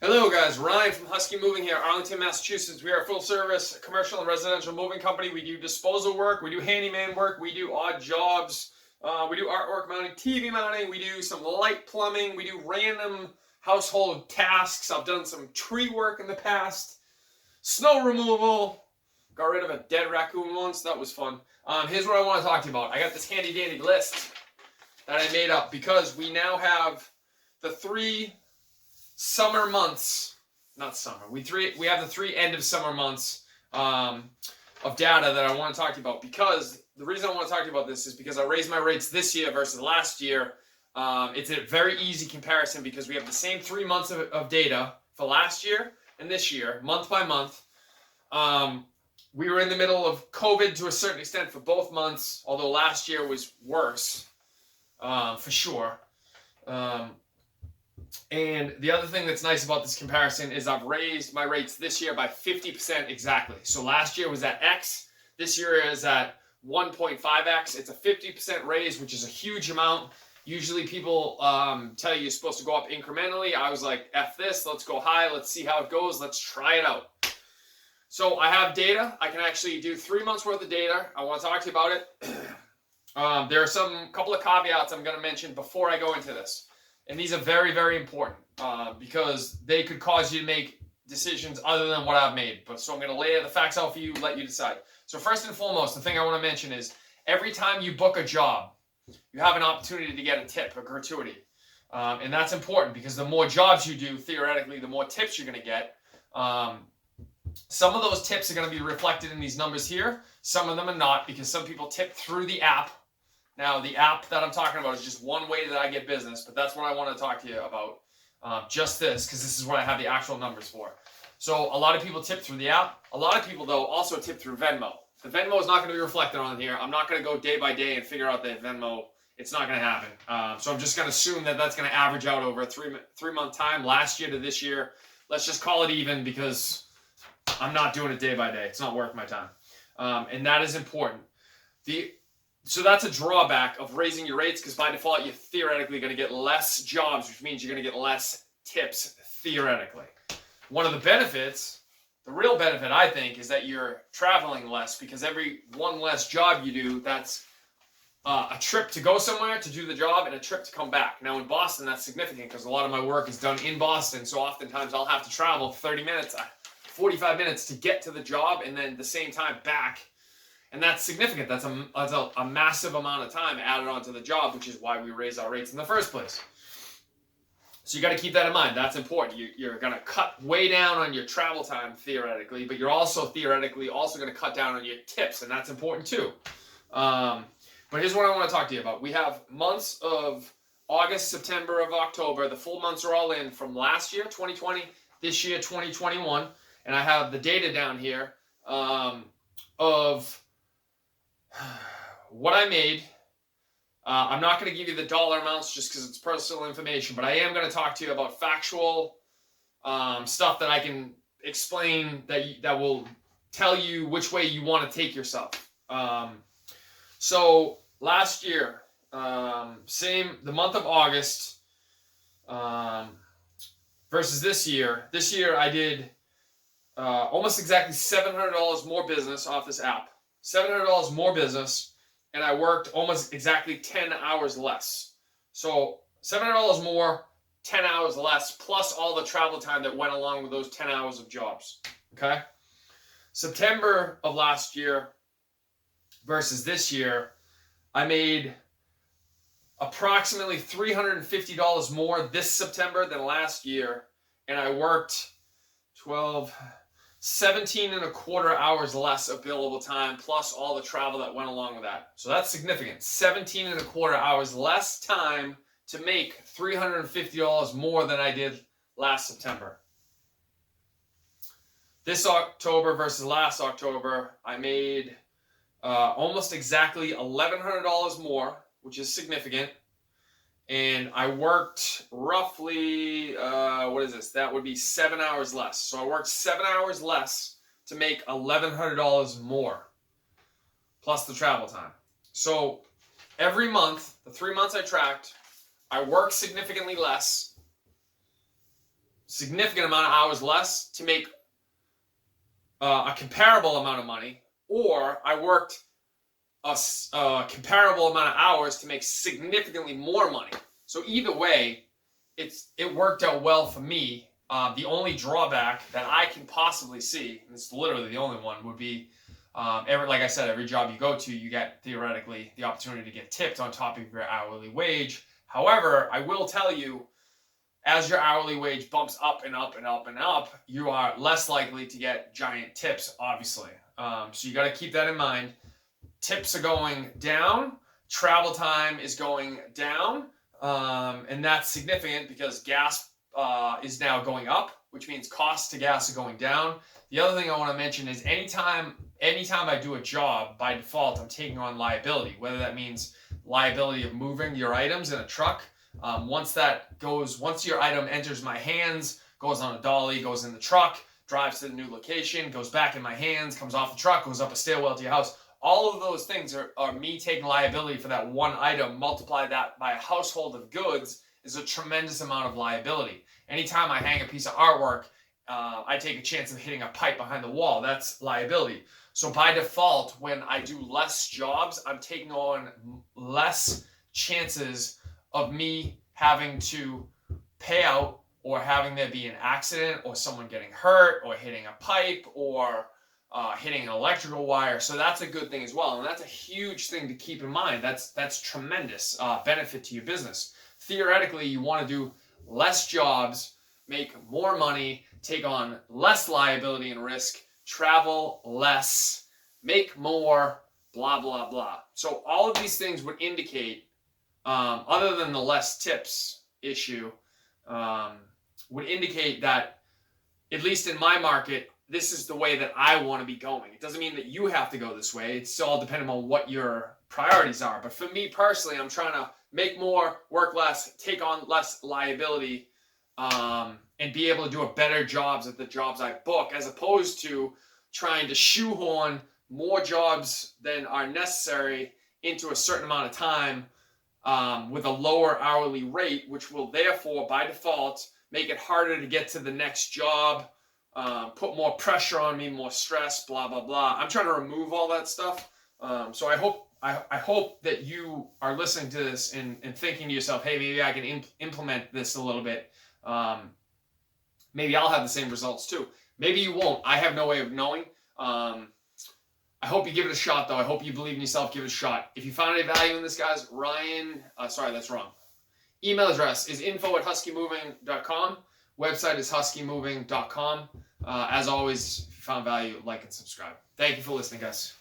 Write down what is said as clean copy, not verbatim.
Hello guys, Ryan from Husky Moving here, Arlington, Massachusetts. We are a full service commercial and residential moving company. We do disposal work, we do handyman work, we do odd jobs, we do artwork mounting, TV mounting, we do some light plumbing, we do random household tasks. I've done some tree work in the past, snow removal, got rid of a dead raccoon once, that was fun. Here's what I want to talk to you about. I got this handy dandy list that I made up because we now have the three summer months, not summer. We have the three end of summer months of data that I want to talk to you about. Because the reason I want to talk to you about this is because I raised my rates this year versus last year. It's a very easy comparison because we have the same 3 months of data for last year and this year, month by month. We were in the middle of COVID to a certain extent for both months, although last year was worse, for sure. And the other thing that's nice about this comparison is I've raised my rates this year by 50% exactly. So last year was at X. This year is at 1.5X. It's a 50% raise, which is a huge amount. Usually people tell you you're supposed to go up incrementally. I was like, F this, let's go high. Let's see how it goes. Let's try it out. So I have data. I can actually do 3 months worth of data. I want to talk to you about it. There are couple of caveats I'm going to mention before I go into this. And these are very, very important because they could cause you to make decisions other than what I've made. So I'm going to lay the facts out for you, let you decide. So first and foremost, the thing I want to mention is every time you book a job, you have an opportunity to get a tip, a gratuity. And that's important because the more jobs you do, theoretically, the more tips you're going to get. Some of those tips are going to be reflected in these numbers here. Some of them are not because some people tip through the app. Now, the app that I'm talking about is just one way that I get business, but that's what I want to talk to you about. Just this, because this is what I have the actual numbers for. So a lot of people tip through the app. A lot of people, though, also tip through Venmo. The Venmo is not going to be reflected on here. I'm not going to go day by day and figure out the Venmo. It's not going to happen. So I'm just going to assume that that's going to average out over a three-month time, last year to this year. Let's just call it even because I'm not doing it day by day. It's not worth my time. And that is important. So that's a drawback of raising your rates because by default, you're theoretically going to get less jobs, which means you're going to get less tips theoretically. One of the benefits, the real benefit, I think, is that you're traveling less because every one less job you do, that's a trip to go somewhere to do the job and a trip to come back. Now in Boston, that's significant because a lot of my work is done in Boston. So oftentimes I'll have to travel 30 minutes, 45 minutes to get to the job and then the same time back. And that's significant. That's a massive amount of time added onto the job, which is why we raise our rates in the first place. So you got to keep that in mind. That's important. You're going to cut way down on your travel time, theoretically, but you're also theoretically also going to cut down on your tips, and that's important too. But here's what I want to talk to you about. We have months of August, September, of October. The full months are all in from last year, 2020, this year, 2021. And I have the data down here of what I made. I'm not going to give you the dollar amounts just because it's personal information, but I am going to talk to you about factual stuff that I can explain that will tell you which way you want to take yourself. So last year, the month of August versus this year. This year I did almost exactly $700 more business off this app. $700 more business, and I worked almost exactly 10 hours less. So $700 more, 10 hours less, plus all the travel time that went along with those 10 hours of jobs. Okay? September of last year versus this year, I made approximately $350 more this September than last year, and I worked 17 and a quarter hours less of billable time, plus all the travel that went along with that. So that's significant. 17 and a quarter hours less time to make $350 more than I did last September. This October versus last October, I made almost exactly $1,100 more, which is significant. And I worked roughly, that would be 7 hours less. So I worked 7 hours less to make $1,100 more, plus the travel time. So every month, the 3 months I tracked, I worked significantly less, significant amount of hours less to make a comparable amount of money, or I worked a comparable amount of hours to make significantly more money. So either way, it worked out well for me. The only drawback that I can possibly see, and it's literally the only one, would be like I said, every job you go to, you get theoretically the opportunity to get tipped on top of your hourly wage. However, I will tell you, as your hourly wage bumps up and up and up and up, you are less likely to get giant tips, obviously. So you got to keep that in mind. Tips are going down. Travel time is going down. And that's significant because gas is now going up, which means costs to gas are going down. The other thing I want to mention is anytime I do a job, by default, I'm taking on liability, whether that means liability of moving your items in a truck. Once your item enters my hands, goes on a dolly, goes in the truck, drives to the new location, goes back in my hands, comes off the truck, goes up a stairwell to your house. All of those things are me taking liability for that one item. Multiply that by a household of goods is a tremendous amount of liability. Anytime I hang a piece of artwork, I take a chance of hitting a pipe behind the wall. That's liability. So by default, when I do less jobs, I'm taking on less chances of me having to pay out or having there be an accident or someone getting hurt or hitting a pipe or hitting an electrical wire. So that's a good thing as well. And that's a huge thing to keep in mind. That's tremendous benefit to your business. Theoretically, you want to do less jobs, make more money, take on less liability and risk, travel less, make more, blah, blah, blah. So all of these things would indicate, other than the less tips issue, would indicate that, at least in my market, this is the way that I want to be going. It doesn't mean that you have to go this way. It's all dependent on what your priorities are. But for me personally, I'm trying to make more, work less, take on less liability, and be able to do a better jobs at the jobs I book, as opposed to trying to shoehorn more jobs than are necessary into a certain amount of time with a lower hourly rate, which will therefore, by default, make it harder to get to the next job, put more pressure on me, more stress, blah, blah, blah. I'm trying to remove all that stuff. So I hope that you are listening to this and thinking to yourself, hey, maybe I can implement this a little bit. Maybe I'll have the same results too. Maybe you won't. I have no way of knowing. I hope you give it a shot, though. I hope you believe in yourself. Give it a shot. If you found any value in this, guys, that's wrong. Email address is info@huskymoving.com. Website is huskymoving.com. As always, if you found value, like and subscribe. Thank you for listening, guys.